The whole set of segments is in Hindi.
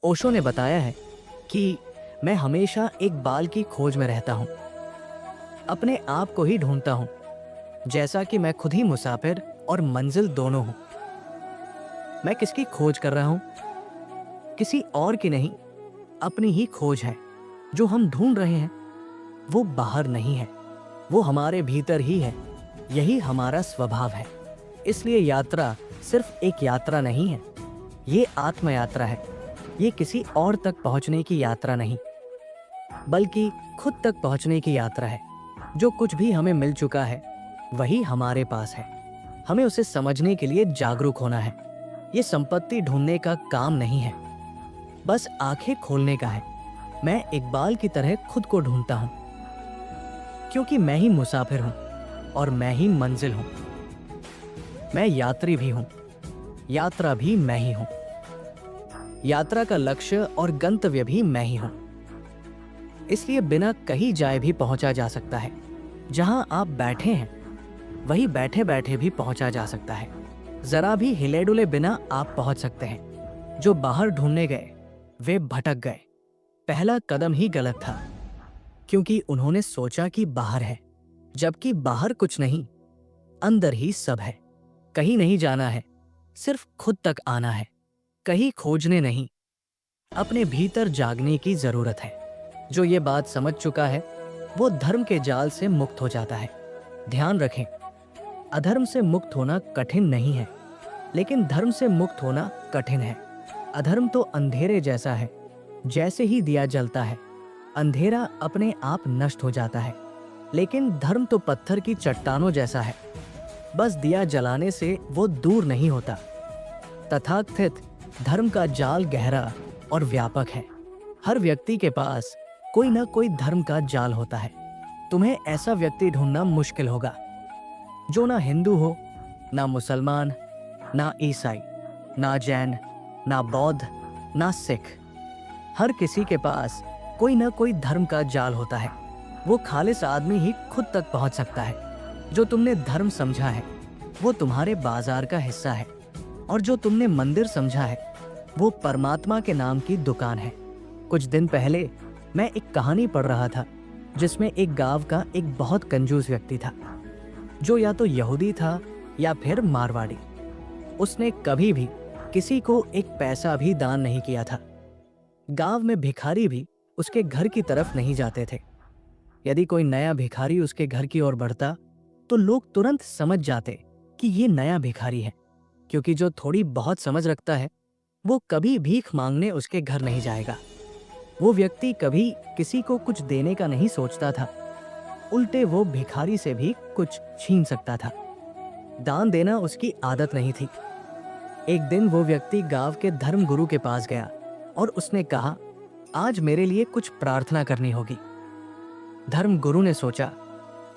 ओशो ने बताया है कि मैं हमेशा एक बाल की खोज में रहता हूँ, अपने आप को ही ढूंढता हूँ, जैसा कि मैं खुद ही मुसाफिर और मंजिल दोनों हूँ। मैं किसकी खोज कर रहा हूँ? किसी और की नहीं, अपनी ही खोज है। जो हम ढूंढ रहे हैं वो बाहर नहीं है, वो हमारे भीतर ही है। यही हमारा स्वभाव है। इसलिए यात्रा सिर्फ एक यात्रा नहीं है, ये आत्म यात्रा है। ये किसी और तक पहुंचने की यात्रा नहीं, बल्कि खुद तक पहुंचने की यात्रा है। जो कुछ भी हमें मिल चुका है वही हमारे पास है। हमें उसे समझने के लिए जागरूक होना है। ये संपत्ति ढूंढने का काम नहीं है, बस आंखें खोलने का है। मैं इकबाल की तरह खुद को ढूंढता हूं, क्योंकि मैं ही मुसाफिर हूं और मैं ही मंजिल हूं। मैं यात्री भी हूं, यात्रा भी मैं ही हूं। यात्रा का लक्ष्य और गंतव्य भी मैं ही हूं। इसलिए बिना कहीं जाए भी पहुंचा जा सकता है। जहां आप बैठे हैं वही बैठे बैठे भी पहुंचा जा सकता है। जरा भी हिले डुले बिना आप पहुंच सकते हैं। जो बाहर ढूंढने गए वे भटक गए। पहला कदम ही गलत था, क्योंकि उन्होंने सोचा कि बाहर है, जबकि बाहर कुछ नहीं, अंदर ही सब है। कहीं नहीं जाना है, सिर्फ खुद तक आना है। कहीं खोजने नहीं, अपने भीतर जागने की जरूरत है। जो ये बात समझ चुका है वो धर्म के जाल से मुक्त हो जाता है। ध्यान रखें, अधर्म से मुक्त होना कठिन नहीं है, लेकिन धर्म से मुक्त होना कठिन है। अधर्म तो अंधेरे जैसा है। जैसे ही दिया जलता है अंधेरा अपने आप नष्ट हो जाता है, लेकिन धर्म तो पत्थर की चट्टानों जैसा है। बस दिया जलाने से वो दूर नहीं होता। तथाकथित धर्म का जाल गहरा और व्यापक है। हर व्यक्ति के पास कोई ना कोई धर्म का जाल होता है। तुम्हें ऐसा व्यक्ति ढूंढना मुश्किल होगा जो ना हिंदू हो, ना मुसलमान, ना ईसाई, ना जैन, ना बौद्ध, ना सिख। हर किसी के पास कोई ना कोई धर्म का जाल होता है। वो खालिस आदमी ही खुद तक पहुंच सकता है। जो तुमने धर्म समझा है वो तुम्हारे बाजार का हिस्सा है, और जो तुमने मंदिर समझा है वो परमात्मा के नाम की दुकान है। कुछ दिन पहले मैं एक कहानी पढ़ रहा था जिसमें एक गांव का एक बहुत कंजूस व्यक्ति था, जो या तो यहूदी था या फिर मारवाड़ी। उसने कभी भी किसी को एक पैसा भी दान नहीं किया था। गांव में भिखारी भी उसके घर की तरफ नहीं जाते थे। यदि कोई नया भिखारी उसके घर की ओर बढ़ता तो लोग तुरंत समझ जाते कि ये नया भिखारी है, क्योंकि जो थोड़ी बहुत समझ रखता है वो कभी भीख मांगने उसके घर नहीं जाएगा। वो व्यक्ति कभी किसी को कुछ देने का नहीं सोचता था, उल्टे वो भिखारी से भी कुछ छीन सकता था। दान देना उसकी आदत नहीं थी। एक दिन वो व्यक्ति गांव के धर्म गुरु के पास गया और उसने कहा, आज मेरे लिए कुछ प्रार्थना करनी होगी। धर्म गुरु ने सोचा,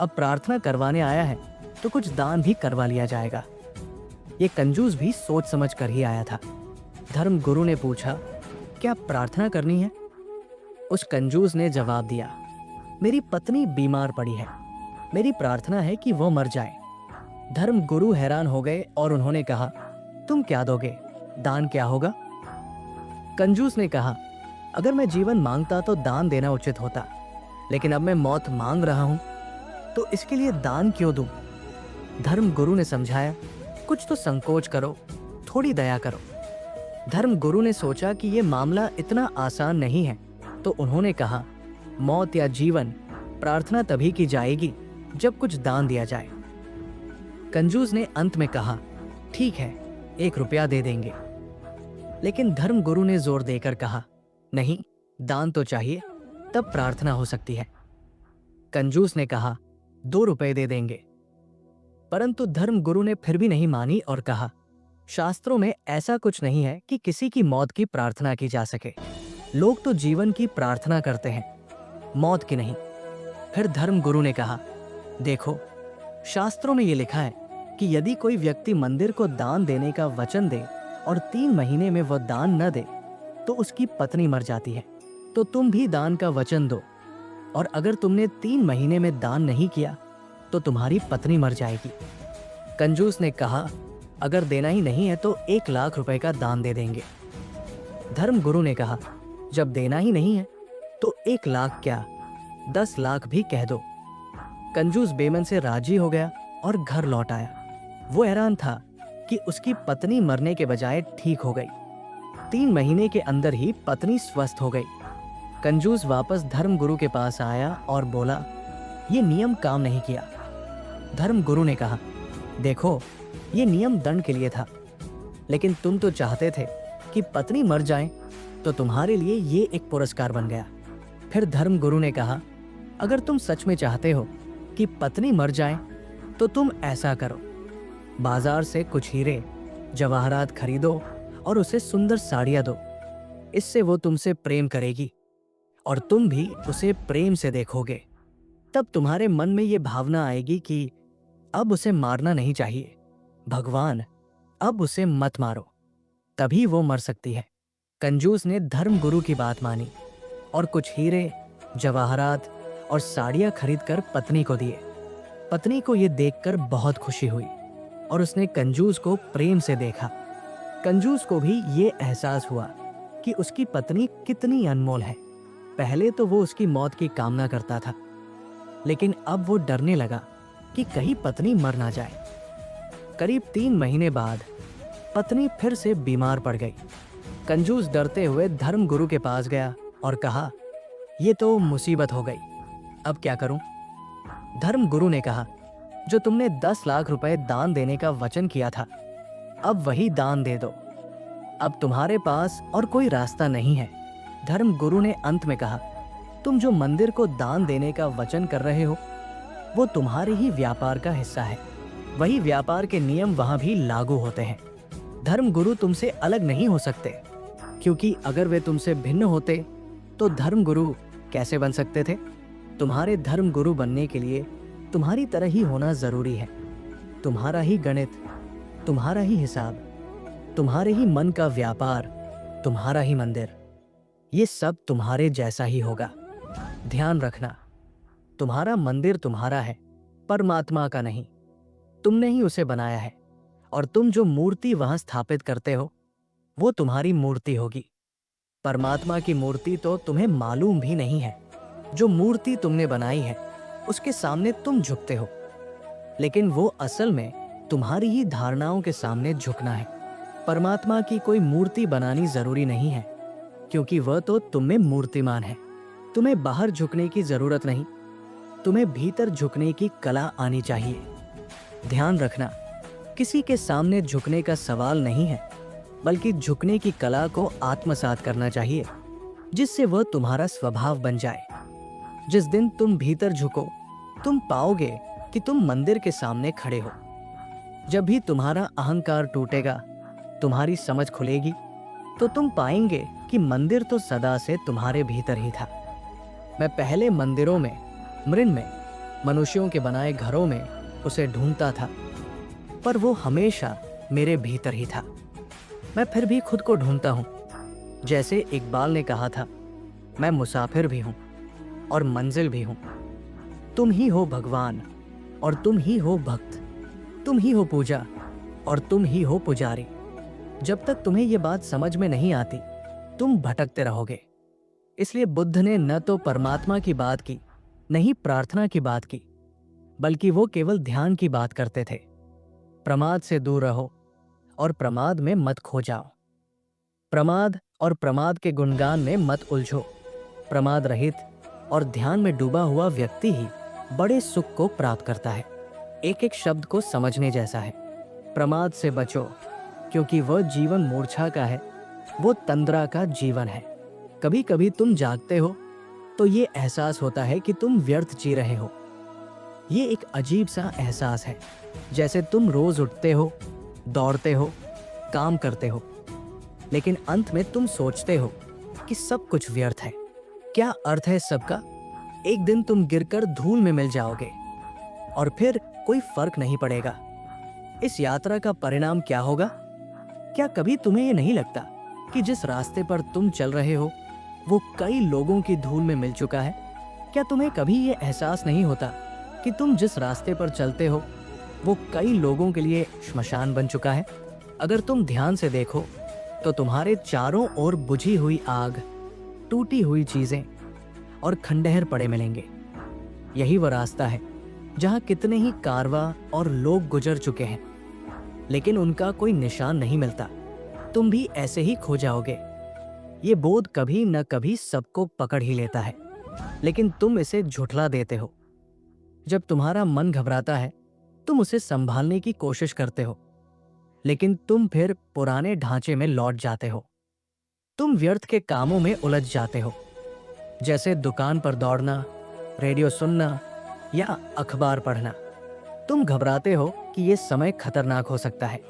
अब प्रार्थना करवाने आया है तो कुछ दान भी करवा लिया जाएगा। ये कंजूस भी सोच समझ कर ही आया था। धर्म गुरु ने पूछा, क्या प्रार्थना करनी है? उस कंजूस ने जवाब दिया, मेरी पत्नी बीमार पड़ी है, मेरी प्रार्थना है कि वो मर जाए। धर्म गुरु हैरान हो गए और उन्होंने कहा, तुम क्या दोगे? दान क्या होगा? कंजूस ने कहा, अगर मैं जीवन मांगता तो दान देना उचित होता, लेकिन अब मैं मौत मांग रहा हूं तो इसके लिए दान क्यों दूं? धर्म गुरु ने समझाया, कुछ तो संकोच करो, थोड़ी दया करो। धर्म गुरु ने सोचा कि यह मामला इतना आसान नहीं है, तो उन्होंने कहा, मौत या जीवन, प्रार्थना तभी की जाएगी जब कुछ दान दिया जाए। कंजूस ने अंत में कहा, ठीक है, 1 रुपया दे देंगे। लेकिन धर्म गुरु ने जोर देकर कहा, नहीं, दान तो चाहिए, तब प्रार्थना हो सकती है। कंजूस ने कहा, 2 रुपए दे देंगे। परंतु धर्म गुरु ने फिर भी नहीं मानी और कहा, शास्त्रों में ऐसा कुछ नहीं है कि किसी की मौत की प्रार्थना की जा सके। लोग तो जीवन की प्रार्थना करते हैं, मौत की नहीं। फिर धर्म गुरु ने कहा, देखो, शास्त्रों में ये लिखा है कि यदि कोई व्यक्ति मंदिर को दान देने का वचन दे और 3 महीने में वह दान न दे तो उसकी पत्नी मर जाती है। तो तुम भी दान का वचन दो, और अगर तुमने 3 महीने में दान नहीं किया तो तुम्हारी पत्नी मर जाएगी। कंजूस ने कहा, अगर देना ही नहीं है तो 1 लाख रुपए का दान दे देंगे। धर्मगुरु ने कहा, जब देना ही नहीं है तो 1 लाख क्या, 10 लाख भी कह दो। कंजूस बेमन से राजी हो गया और घर लौट आया। वो हैरान था कि उसकी पत्नी मरने के बजाय ठीक हो गई। 3 महीने के अंदर ही पत्नी स्वस्थ हो गई। कंजूस वापस धर्मगुरु के पास आया और बोला, ये नियम काम नहीं किया। धर्मगुरु ने कहा, देखो ये नियम दंड के लिए था, लेकिन तुम तो चाहते थे कि पत्नी मर जाए, तो तुम्हारे लिए ये एक पुरस्कार बन गया। फिर धर्मगुरु ने कहा, अगर तुम सच में चाहते हो कि पत्नी मर जाए तो तुम ऐसा करो, बाजार से कुछ हीरे जवाहरात खरीदो और उसे सुंदर साड़ियां दो। इससे वो तुमसे प्रेम करेगी और तुम भी उसे प्रेम से देखोगे। तब तुम्हारे मन में ये भावना आएगी कि अब उसे मारना नहीं चाहिए, भगवान अब उसे मत मारो, तभी वो मर सकती है। कंजूस ने धर्मगुरु की बात मानी और कुछ हीरे जवाहरात और साड़ियां खरीदकर पत्नी को दिए। पत्नी को ये देखकर बहुत खुशी हुई और उसने कंजूस को प्रेम से देखा। कंजूस को भी ये एहसास हुआ कि उसकी पत्नी कितनी अनमोल है। पहले तो वो उसकी मौत की कामना करता था, लेकिन अब वो डरने लगा कि कहीं पत्नी मर ना जाए। करीब 3 महीने बाद पत्नी फिर से बीमार पड़ गई। कंजूस डरते हुए धर्मगुरु के पास गया और कहा, ये तो मुसीबत हो गई, अब क्या करूं? धर्मगुरु ने कहा, जो तुमने 10 लाख रुपए दान देने का वचन किया था, अब वही दान दे दो। अब तुम्हारे पास और कोई रास्ता नहीं है। धर्मगुरु ने अंत में कहा, तुम जो मंदिर को दान देने का वचन कर रहे हो, वो तुम्हारे ही व्यापार का हिस्सा है। वही व्यापार के नियम वहां भी लागू होते हैं। धर्मगुरु तुमसे अलग नहीं हो सकते, क्योंकि अगर वे तुमसे भिन्न होते तो धर्मगुरु कैसे बन सकते थे? तुम्हारे धर्मगुरु बनने के लिए तुम्हारी तरह ही होना जरूरी है। तुम्हारा ही गणित, तुम्हारा ही हिसाब, तुम्हारे ही मन का व्यापार, तुम्हारा ही मंदिर, ये सब तुम्हारे जैसा ही होगा। ध्यान रखना, तुम्हारा मंदिर तुम्हारा है, परमात्मा का नहीं। तुमने ही उसे बनाया है और तुम जो मूर्ति वहां स्थापित करते हो वो तुम्हारी मूर्ति होगी। परमात्मा की मूर्ति तो तुम्हें मालूम भी नहीं है। जो मूर्ति तुमने बनाई है उसके सामने तुम झुकते हो, लेकिन वो असल में तुम्हारी ही धारणाओं के सामने झुकना है। परमात्मा की कोई मूर्ति बनानी जरूरी नहीं है, क्योंकि वह तो तुम में मूर्तिमान है। तुम्हें बाहर झुकने की जरूरत नहीं, तुम्हें भीतर झुकने की कला आनी चाहिए। ध्यान रखना, किसी के सामने झुकने का सवाल नहीं है, बल्कि झुकने की कला को आत्मसात करना चाहिए, जिससे वह तुम्हारा स्वभाव बन जाए। जिस दिन तुम भीतर झुको, तुम पाओगे कि तुम मंदिर के सामने खड़े हो। जब भी तुम्हारा अहंकार टूटेगा, तुम्हारी समझ खुलेगी, तो तुम पाएंगे कि मंदिर तो सदा से तुम्हारे भीतर ही था। मैं पहले मंदिरों में, मृण में, मनुष्यों के बनाए घरों में उसे ढूंढता था, पर वो हमेशा मेरे भीतर ही था। मैं फिर भी खुद को ढूंढता हूँ। जैसे इकबाल ने कहा था, मैं मुसाफिर भी हूँ और मंजिल भी हूँ। तुम ही हो भगवान और तुम ही हो भक्त, तुम ही हो पूजा और तुम ही हो पुजारी। जब तक तुम्हें ये बात समझ में नहीं आती, तुम भटकते रहोगे। इसलिए बुद्ध ने न तो परमात्मा की बात की, न ही प्रार्थना की बात की, बल्कि वो केवल ध्यान की बात करते थे। प्रमाद से दूर रहो और प्रमाद में मत खो जाओ। प्रमाद और प्रमाद के गुणगान में मत उलझो। प्रमाद रहित और ध्यान में डूबा हुआ व्यक्ति ही बड़े सुख को प्राप्त करता है। एक एक शब्द को समझने जैसा है। प्रमाद से बचो, क्योंकि वह जीवन मूर्छा का है, वो तंद्रा का जीवन है। कभी कभी तुम जागते हो तो ये एहसास होता है कि तुम व्यर्थ जी रहे हो। ये एक अजीब सा एहसास है, जैसे तुम रोज उठते हो, दौड़ते हो, काम करते हो, लेकिन अंत में तुम सोचते हो कि सब कुछ व्यर्थ है। क्या अर्थ है सबका? एक दिन तुम गिरकर धूल में मिल जाओगे और फिर कोई फर्क नहीं पड़ेगा। इस यात्रा का परिणाम क्या होगा? क्या कभी तुम्हें ये नहीं लगता कि जिस रास्ते पर तुम चल रहे हो वो कई लोगों की धूल में मिल चुका है? क्या तुम्हें कभी ये एहसास नहीं होता कि तुम जिस रास्ते पर चलते हो वो कई लोगों के लिए श्मशान बन चुका है? अगर तुम ध्यान से देखो तो तुम्हारे चारों ओर बुझी हुई आग, टूटी हुई चीजें और खंडहर पड़े मिलेंगे। यही वो रास्ता है जहां कितने ही कारवां और लोग गुजर चुके हैं, लेकिन उनका कोई निशान नहीं मिलता। तुम भी ऐसे ही खो जाओगे। ये बोध कभी न कभी सबको पकड़ ही लेता है, लेकिन तुम इसे झुठला देते हो। जब तुम्हारा मन घबराता है, तुम उसे संभालने की कोशिश करते हो, लेकिन तुम फिर पुराने ढांचे में लौट जाते हो। तुम व्यर्थ के कामों में उलझ जाते हो, जैसे दुकान पर दौड़ना, रेडियो सुनना या अखबार पढ़ना। तुम घबराते हो कि यह समय खतरनाक हो सकता है,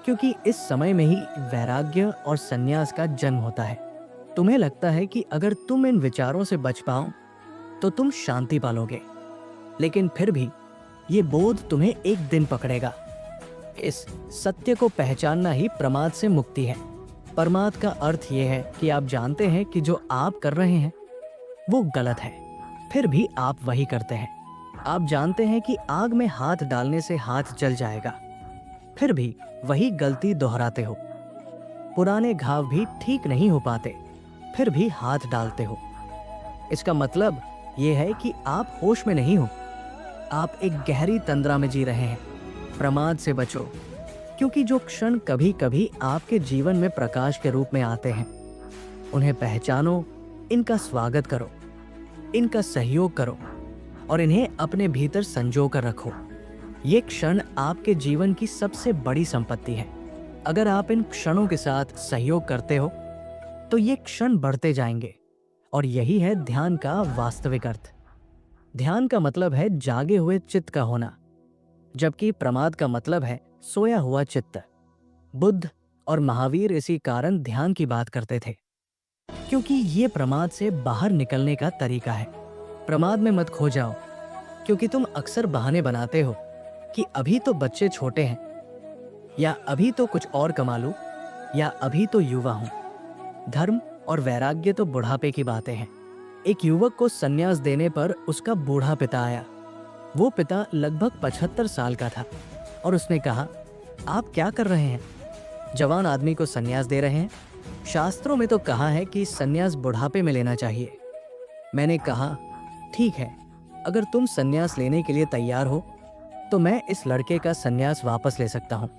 क्योंकि इस समय में ही वैराग्य और संन्यास का जन्म होता है। तुम्हें लगता है कि अगर तुम इन विचारों से बच पाओ तो तुम शांति पालोगे, लेकिन फिर भी ये बोध तुम्हें एक दिन पकड़ेगा। इस सत्य को पहचानना ही प्रमाद से मुक्ति है। प्रमाद का अर्थ यह है कि आप जानते हैं कि जो आप कर रहे हैं वो गलत है, फिर भी आप वही करते हैं। आप जानते हैं कि आग में हाथ डालने से हाथ जल जाएगा, फिर भी वही गलती दोहराते हो। पुराने घाव भी ठीक नहीं हो पाते, फिर भी हाथ डालते हो। इसका मतलब यह है कि आप होश में नहीं हो, आप एक गहरी तंद्रा में जी रहे हैं। प्रमाद से बचो, क्योंकि जो क्षण कभी कभी आपके जीवन में प्रकाश के रूप में आते हैं, उन्हें पहचानो, इनका स्वागत करो, इनका सहयोग करो और इन्हें अपने भीतर संजो कर रखो। ये क्षण आपके जीवन की सबसे बड़ी संपत्ति है। अगर आप इन क्षणों के साथ सहयोग करते हो तो ये क्षण बढ़ते जाएंगे, और यही है ध्यान का वास्तविक अर्थ। ध्यान का मतलब है जागे हुए चित्त का होना, जबकि प्रमाद का मतलब है सोया हुआ चित्त। बुद्ध और महावीर इसी कारण ध्यान की बात करते थे, क्योंकि ये प्रमाद से बाहर निकलने का तरीका है। प्रमाद में मत खो जाओ, क्योंकि तुम अक्सर बहाने बनाते हो कि अभी तो बच्चे छोटे हैं, या अभी तो कुछ और कमा लूं, या अभी तो युवा हूं। धर्म और वैराग्य तो बुढ़ापे की बातें हैं। एक युवक को संन्यास देने पर उसका बूढ़ा पिता आया। वो पिता लगभग 75 साल का था और उसने कहा, आप क्या कर रहे हैं? जवान आदमी को संन्यास दे रहे हैं? शास्त्रों में तो कहा है कि संन्यास बुढ़ापे में लेना चाहिए। मैंने कहा, ठीक है, अगर तुम संन्यास लेने के लिए तैयार हो तो मैं इस लड़के का संन्यास वापस ले सकता हूँ।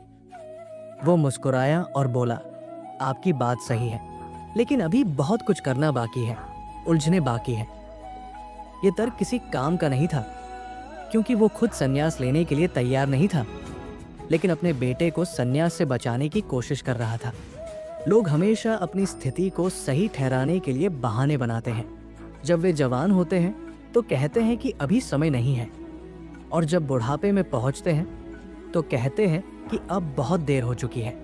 वो मुस्कुराया और बोला, आपकी बात सही है, लेकिन अभी बहुत कुछ करना बाकी है, उलझने बाकी है। ये तर्क किसी काम का नहीं था, क्योंकि वो खुद संन्यास लेने के लिए तैयार नहीं था, लेकिन अपने बेटे को संन्यास से बचाने की कोशिश कर रहा था। लोग हमेशा अपनी स्थिति को सही ठहराने के लिए बहाने बनाते हैं। जब वे जवान होते हैं तो कहते हैं कि अभी समय नहीं है, और जब बुढ़ापे में पहुंचते हैं तो कहते हैं कि अब बहुत देर हो चुकी है।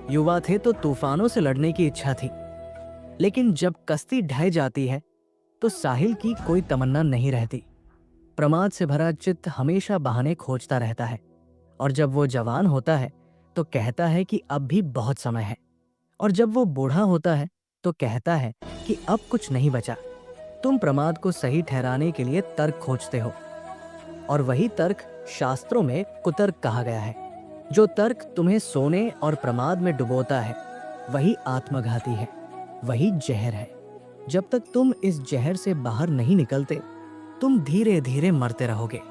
युवा थे तो तूफानों से लड़ने की इच्छा थी, लेकिन जब कश्ती ढह जाती है तो साहिल की कोई तमन्ना नहीं रहती। प्रमाद से भरा चित्त हमेशा बहाने खोजता रहता है, और जब वो जवान होता है तो कहता है कि अब भी बहुत समय है, और जब वो बूढ़ा होता है तो कहता है कि अब कुछ नहीं बचा। तुम प्रमाद को सही ठहराने के लिए तर्क खोजते हो, और वही तर्क शास्त्रों में कुतर्क कहा गया है। जो तर्क तुम्हें सोने और प्रमाद में डुबोता है वही आत्मघाती है, वही जहर है। जब तक तुम इस जहर से बाहर नहीं निकलते, तुम धीरे धीरे मरते रहोगे।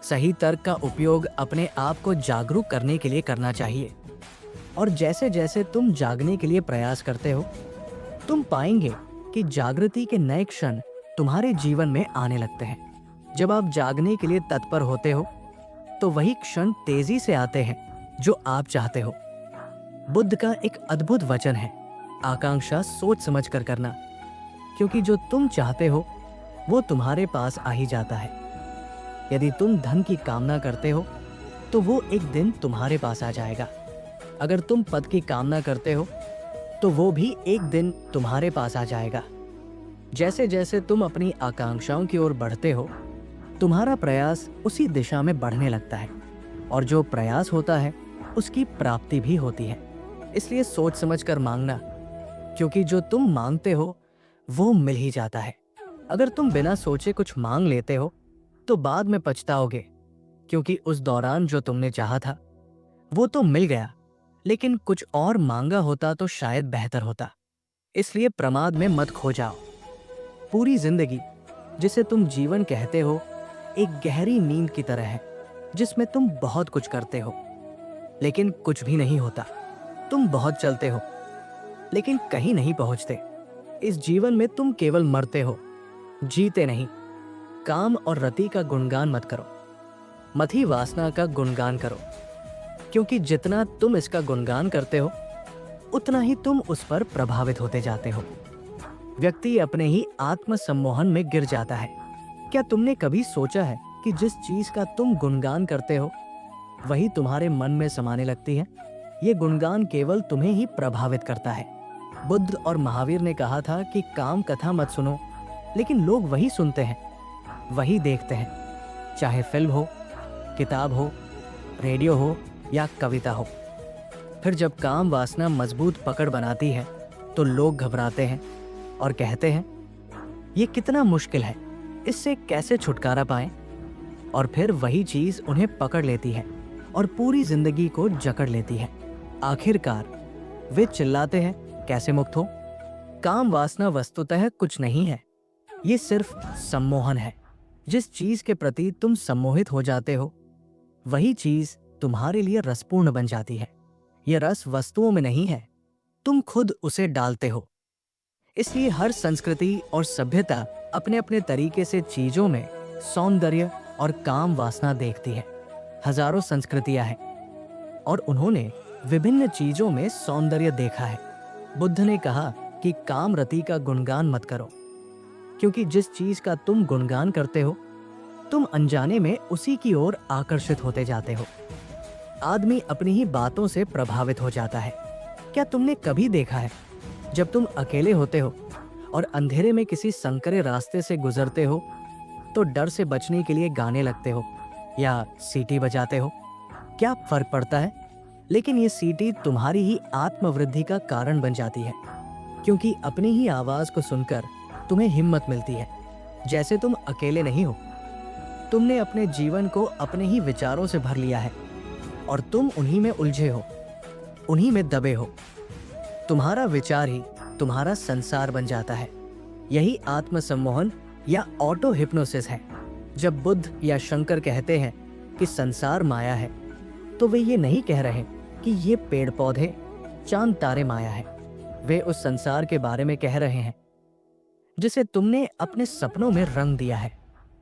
सही तर्क का उपयोग अपने आप को जागरूक करने के लिए करना चाहिए, और जैसे जैसे तुम जागने के लिए प्रयास करते हो, तुम पाएंगे कि जागृति के नए क्षण तुम्हारे जीवन में आने लगते हैं। जब आप जागने के लिए तत्पर होते हो तो वही क्षण तेजी से आते हैं जो आप चाहते हो। बुद्ध का एक अद्भुत वचन है, आकांक्षा सोच समझ कर करना, क्योंकि जो तुम चाहते हो वो तुम्हारे पास आ ही जाता है। यदि तुम धन की कामना करते हो तो वो एक दिन तुम्हारे पास आ जाएगा। अगर तुम पद की कामना करते हो तो वो भी एक दिन तुम्हारे पास आ जाएगा। जैसे जैसे तुम अपनी आकांक्षाओं की ओर बढ़ते हो, तुम्हारा प्रयास उसी दिशा में बढ़ने लगता है, और जो प्रयास होता है उसकी प्राप्ति भी होती है। इसलिए सोच समझ कर मांगना, क्योंकि जो तुम मांगते हो वो मिल ही जाता है। अगर तुम बिना सोचे कुछ मांग लेते हो तो बाद में पछताओगे, क्योंकि उस दौरान जो तुमने चाहा था वो तो मिल गया, लेकिन कुछ और मांगा होता तो शायद बेहतर होता। इसलिए प्रमाद में मत खो जाओ। पूरी जिंदगी, जिसे तुम जीवन कहते हो, एक गहरी नींद की तरह है जिसमें तुम बहुत कुछ करते हो लेकिन कुछ भी नहीं होता। तुम बहुत चलते हो लेकिन कहीं नहीं पहुंचते। इस जीवन में तुम केवल मरते हो, जीते नहीं। काम और रति का गुणगान मत करो, मत ही वासना का गुणगान करो, क्योंकि जितना तुम इसका गुणगान करते हो उतना ही तुम उस पर प्रभावित होते जाते हो। व्यक्ति अपने ही आत्म सम्मोहन में गिर जाता है। क्या तुमने कभी सोचा है कि जिस चीज का तुम गुणगान करते हो वही तुम्हारे मन में समाने लगती है? ये गुणगान केवल तुम्हें ही प्रभावित करता है। बुद्ध और महावीर ने कहा था कि काम कथा मत सुनो, लेकिन लोग वही सुनते हैं, वही देखते हैं, चाहे फिल्म हो, किताब हो, रेडियो हो या कविता हो। फिर जब काम वासना मजबूत पकड़ बनाती है तो लोग घबराते हैं और कहते हैं, ये कितना मुश्किल है, इससे कैसे छुटकारा पाएं? और फिर वही चीज उन्हें पकड़ लेती है और पूरी जिंदगी को जकड़ लेती है। आखिरकार वे चिल्लाते हैं, कैसे मुक्त हो? काम वासना वस्तुतः कुछ नहीं है, ये सिर्फ सम्मोहन है। जिस चीज के प्रति तुम सम्मोहित हो जाते हो वही चीज तुम्हारे लिए रसपूर्ण बन जाती है। यह रस वस्तुओं में नहीं है, तुम खुद उसे डालते हो। इसलिए हर संस्कृति और सभ्यता अपने अपने तरीके से चीजों में सौंदर्य और काम वासना देखती है। हजारों संस्कृतियां हैं और उन्होंने विभिन्न चीजों में सौंदर्य देखा है। बुद्ध ने कहा कि काम रति का गुणगान मत करो, क्योंकि जिस चीज का तुम गुणगान करते हो तुम अनजाने में उसी की ओर आकर्षित होते जाते हो। आदमी अपनी ही बातों से प्रभावित हो जाता है। क्या तुमने कभी देखा है जब तुम अकेले होते हो और अंधेरे में किसी संकरे रास्ते से गुजरते हो तो डर से बचने के लिए गाने लगते हो या सीटी बजाते हो? क्या फर्क पड़ता है? लेकिन ये सीटी तुम्हारी ही आत्मवृद्धि का कारण बन जाती है, क्योंकि अपनी ही आवाज को सुनकर तुम्हें हिम्मत मिलती है। जैसे तुम अकेले नहीं हो, तुमने अपने जीवन को अपने ही विचारों से भर लिया है और तुम उन्हीं में उलझे हो, उन्हीं में दबे हो। तुम्हारा विचार ही तुम्हारा संसार बन जाता है। यही आत्मसम्मोहन या ऑटो हिप्नोसिस है। जब बुद्ध या शंकर कहते हैं कि संसार माया है, तो वे ये नहीं कह रहे कि ये पेड़ पौधे, चांद तारे माया है। वे उस संसार के बारे में कह रहे हैं जिसे तुमने अपने सपनों में रंग दिया है।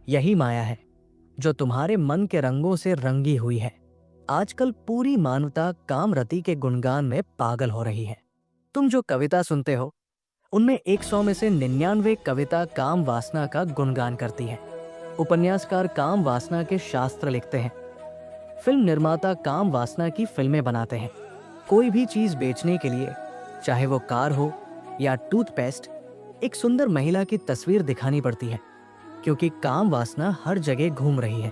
यही माया है जो तुम्हारे मन के रंगों से रंगी हुई है। आजकल पूरी मानवता काम रति के गुणगान में पागल हो रही है। तुम जो कविता सुनते हो उनमें 100 में से 99 कविता काम वासना का गुणगान करती है। उपन्यासकार काम वासना के शास्त्र लिखते हैं, फिल्म निर्माता काम वासना की फिल्में बनाते हैं। कोई भी चीज बेचने के लिए, चाहे वो कार हो या टूथपेस्ट, एक सुंदर महिला की तस्वीर दिखानी पड़ती है, क्योंकि काम वासना हर जगह घूम रही है।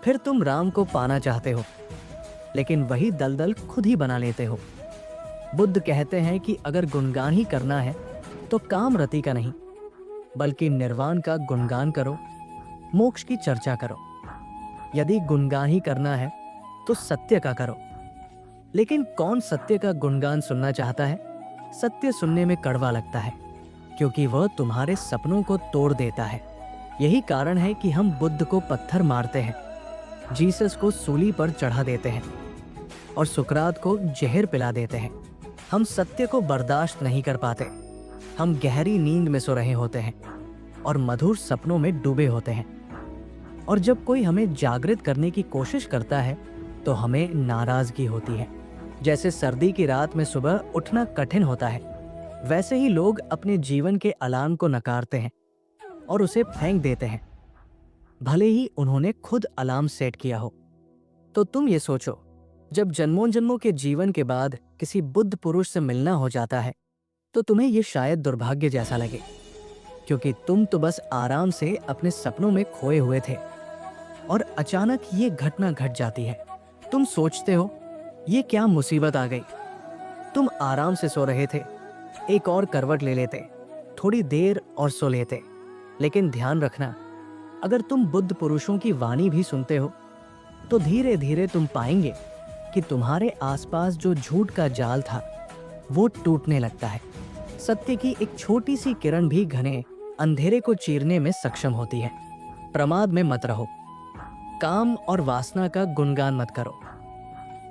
फिर तुम राम को पाना चाहते हो, लेकिन वही दलदल खुद ही बना लेते हो। बुद्ध कहते हैं कि अगर गुणगान ही करना है तो काम रति का नहीं, बल्कि निर्वाण का गुणगान करो, मोक्ष की चर्चा करो। यदि गुणगान ही करना है तो सत्य का करो। लेकिन कौन सत्य का गुणगान सुनना चाहता है? सत्य सुनने में कड़वा लगता है, क्योंकि वह तुम्हारे सपनों को तोड़ देता है। यही कारण है कि हम बुद्ध को पत्थर मारते हैं, जीसस को सूली पर चढ़ा देते हैं और सुकरात को जहर पिला देते हैं। हम सत्य को बर्दाश्त नहीं कर पाते। हम गहरी नींद में सो रहे होते हैं और मधुर सपनों में डूबे होते हैं, और जब कोई हमें जागृत करने की कोशिश करता है तो हमें नाराजगी होती है। जैसे सर्दी की रात में सुबह उठना कठिन होता है, वैसे ही लोग अपने जीवन के अलार्म को नकारते हैं और उसे फेंक देते हैं, भले ही उन्होंने खुद अलार्म सेट किया हो। तो तुम ये सोचो, जब जन्मों जन्मों के जीवन के बाद किसी बुद्ध पुरुष से मिलना हो जाता है तो तुम्हें ये शायद दुर्भाग्य जैसा लगे, क्योंकि तुम तो बस आराम से अपने सपनों में खोए हुए थे और अचानक ये घटना घट जाती है। तुम सोचते हो, ये क्या मुसीबत आ गई। तुम आराम से सो रहे थे, एक और करवट ले लेते, थोड़ी देर और सो लेते। लेकिन ध्यान रखना, अगर तुम बुद्ध पुरुषों की वाणी भी सुनते हो तो धीरे धीरे तुम पाएंगे कि तुम्हारे आसपास जो झूठ का जाल था वो टूटने लगता है। सत्य की एक छोटी सी किरण भी घने अंधेरे को चीरने में सक्षम होती है। प्रमाद में मत रहो, काम और वासना का गुणगान मत करो।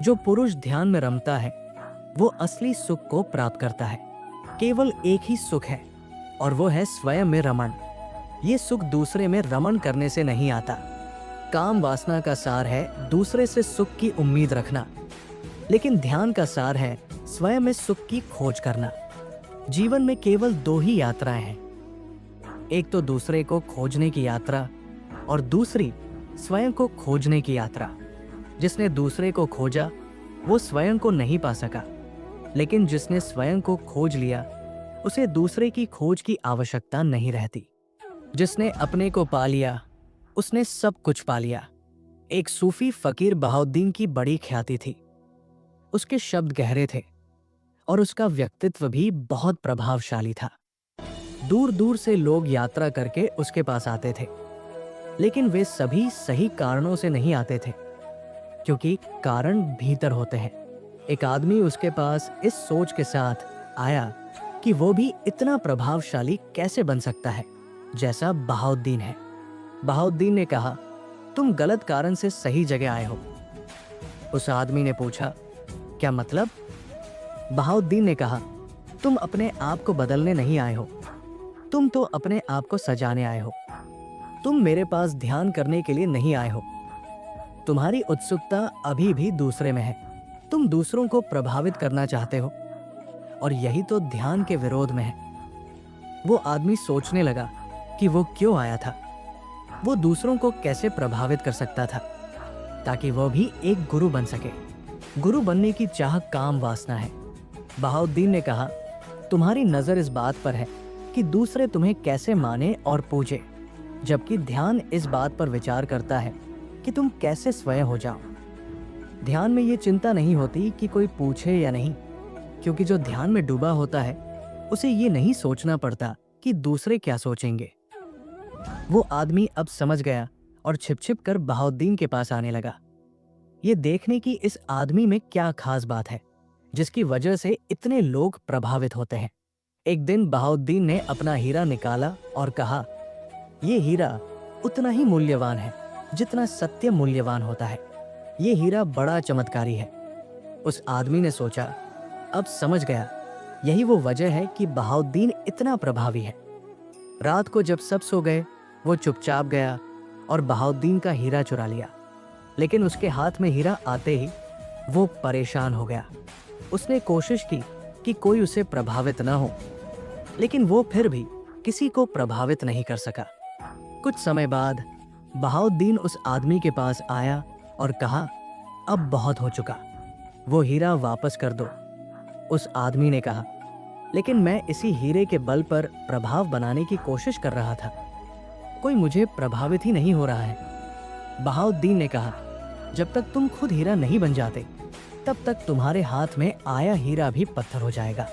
जो पुरुष ध्यान में रमता है वो असली सुख को प्राप्त करता है। केवल एक ही सुख है और वो है स्वयं में रमण। ये सुख दूसरे में रमण करने से नहीं आता। काम वासना का सार है दूसरे से सुख की उम्मीद रखना, लेकिन ध्यान का सार है स्वयं में सुख की खोज करना। जीवन में केवल दो ही यात्राएं हैं, एक तो दूसरे को खोजने की यात्रा और दूसरी स्वयं को खोजने की यात्रा। जिसने दूसरे को खोजा वो स्वयं को नहीं पा सका, लेकिन जिसने स्वयं को खोज लिया उसे दूसरे की खोज की आवश्यकता नहीं रहती। जिसने अपने को पा लिया उसने सब कुछ पा लिया। एक सूफी फकीर बहाउद्दीन की बड़ी ख्याति थी। उसके शब्द गहरे थे और उसका व्यक्तित्व भी बहुत प्रभावशाली था। दूर दूर से लोग यात्रा करके उसके पास आते थे, लेकिन वे सभी सही कारणों से नहीं आते थे, क्योंकि कारण भीतर होते हैं। एक आदमी उसके पास इस सोच के साथ आया कि वो भी इतना प्रभावशाली कैसे बन सकता है जैसा बहाउद्दीन है। बहाउद्दीन ने कहा, तुम गलत कारण से सही जगह आए हो। उस आदमी ने पूछा, क्या मतलब? बहाउद्दीन ने कहा, तुम अपने आप को बदलने नहीं आए हो, तुम तो अपने आप को सजाने आए हो। तुम मेरे पास ध्यान करने के लिए नहीं आए हो। तुम्हारी उत्सुकता अभी भी दूसरे में है। तुम दूसरों को प्रभावित करना चाहते हो और यही तो ध्यान के विरोध में है। वो आदमी सोचने लगा कि वो क्यों आया था, वो दूसरों को कैसे प्रभावित कर सकता था ताकि वो भी एक गुरु बन सके। गुरु बनने की चाह काम वासना है। बहाउद्दीन ने कहा, तुम्हारी नजर इस बात पर है कि दूसरे तुम्हें कैसे माने और पूजे, जबकि ध्यान इस बात पर विचार करता है कि तुम कैसे स्वयं हो जाओ। ध्यान में ये चिंता नहीं होती कि कोई पूछे या नहीं, क्योंकि जो ध्यान में डूबा होता है उसे ये नहीं सोचना पड़ता कि दूसरे क्या सोचेंगे। वो आदमी अब समझ गया और छिप छिप कर बहाउद्दीन के पास आने लगा, ये देखने की इस आदमी में क्या खास बात है जिसकी वजह से इतने लोग प्रभावित होते हैं। एक दिन बहाउद्दीन ने अपना हीरा निकाला और कहा, ये हीरा उतना ही मूल्यवान है जितना सत्य मूल्यवान होता है। ये हीरा बड़ा चमत्कारी है। उस आदमी ने सोचा, अब समझ गया, यही वो वजह है कि बहाउद्दीन इतना प्रभावी है। रात को जब सब सो गए, वो चुपचाप गया और बहाउद्दीन का हीरा चुरा लिया। लेकिन उसके हाथ में हीरा आते ही वो परेशान हो गया। उसने कोशिश की कि कोई उसे प्रभावित न हो, लेकिन वो फिर भी किसी को प्रभावित नहीं कर सका। कुछ समय बाद बहाउद्दीन उस आदमी के पास आया और कहा, अब बहुत हो चुका, वो हीरा वापस कर दो। उस आदमी ने कहा, लेकिन मैं इसी हीरे के बल पर प्रभाव बनाने की कोशिश कर रहा था, कोई मुझे प्रभावित ही नहीं हो रहा है। बहाउद्दीन ने कहा, जब तक तुम खुद हीरा नहीं बन जाते तब तक तुम्हारे हाथ में आया हीरा भी पत्थर हो जाएगा,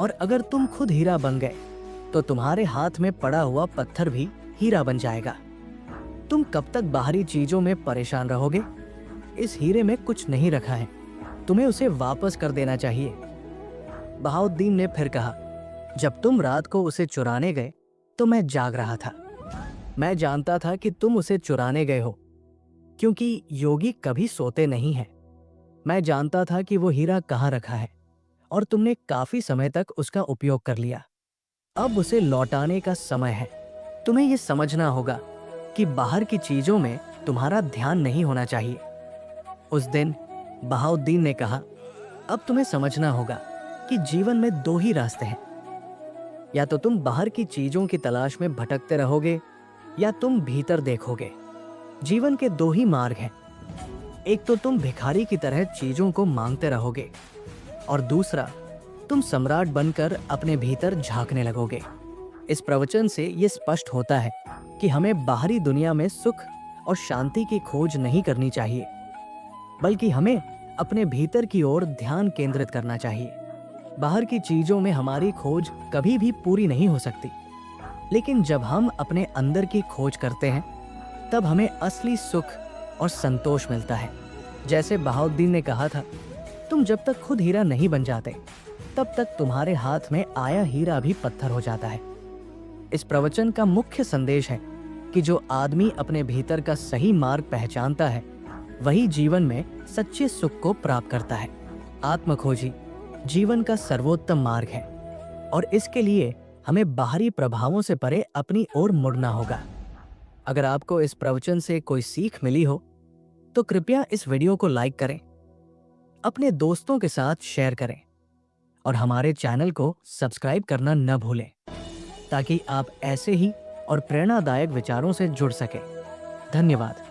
और अगर तुम खुद हीरा बन गए तो तुम्हारे हाथ में पड़ा हुआ पत्थर भी हीरा बन जाएगा। तुम कब तक बाहरी चीजों में परेशान रहोगे? इस हीरे में कुछ नहीं रखा है, तुम्हें उसे वापस कर देना चाहिए। बहाउद्दीन ने फिर कहा, जब तुम रात को उसे चुराने गए तो मैं जाग रहा था। मैं जानता था कि तुम उसे चुराने गए हो, क्योंकि योगी कभी सोते नहीं हैं। मैं जानता था कि वो हीरा कहाँ रखा है और तुमने काफी समय तक उसका उपयोग कर लिया। अब उसे लौटाने का समय है। तुम्हें यह समझना होगा कि बाहर की चीजों में तुम्हारा ध्यान नहीं होना चाहिए। उस दिन बहाउद्दीन ने कहा, अब तुम्हें समझना होगा कि जीवन में दो ही रास्ते हैं, या तो तुम बाहर की चीजों की तलाश में भटकते रहोगे या तुम भीतर देखोगे। जीवन के दो ही मार्ग हैं, एक तो तुम भिखारी की तरह चीजों को मांगते रहोगे और दूसरा तुम सम्राट बनकर अपने भीतर झांकने लगोगे। इस प्रवचन से ये स्पष्ट होता है कि हमें बाहरी दुनिया में सुख और शांति की खोज नहीं करनी चाहिए, बल्कि हमें अपने भीतर की ओर ध्यान केंद्रित करना चाहिए। बाहर की चीजों में हमारी खोज कभी भी पूरी नहीं हो सकती, लेकिन जब हम अपने अंदर की खोज करते हैं तब हमें असली सुख और संतोष मिलता है। जैसे बहाउद्दीन ने कहा था, तुम जब तक खुद हीरा नहीं बन जाते तब तक तुम्हारे हाथ में आया हीरा भी पत्थर हो जाता है। इस प्रवचन का मुख्य संदेश है कि जो आदमी अपने भीतर का सही मार्ग पहचानता है वही जीवन में सच्चे सुख को प्राप्त करता है। आत्मखोजी जीवन का सर्वोत्तम मार्ग है और इसके लिए हमें बाहरी प्रभावों से परे अपनी ओर मुड़ना होगा। अगर आपको इस प्रवचन से कोई सीख मिली हो तो कृपया इस वीडियो को लाइक करें, अपने दोस्तों के साथ शेयर करें और हमारे चैनल को सब्सक्राइब करना न भूलें ताकि आप ऐसे ही और प्रेरणादायक विचारों से जुड़ सकें। धन्यवाद।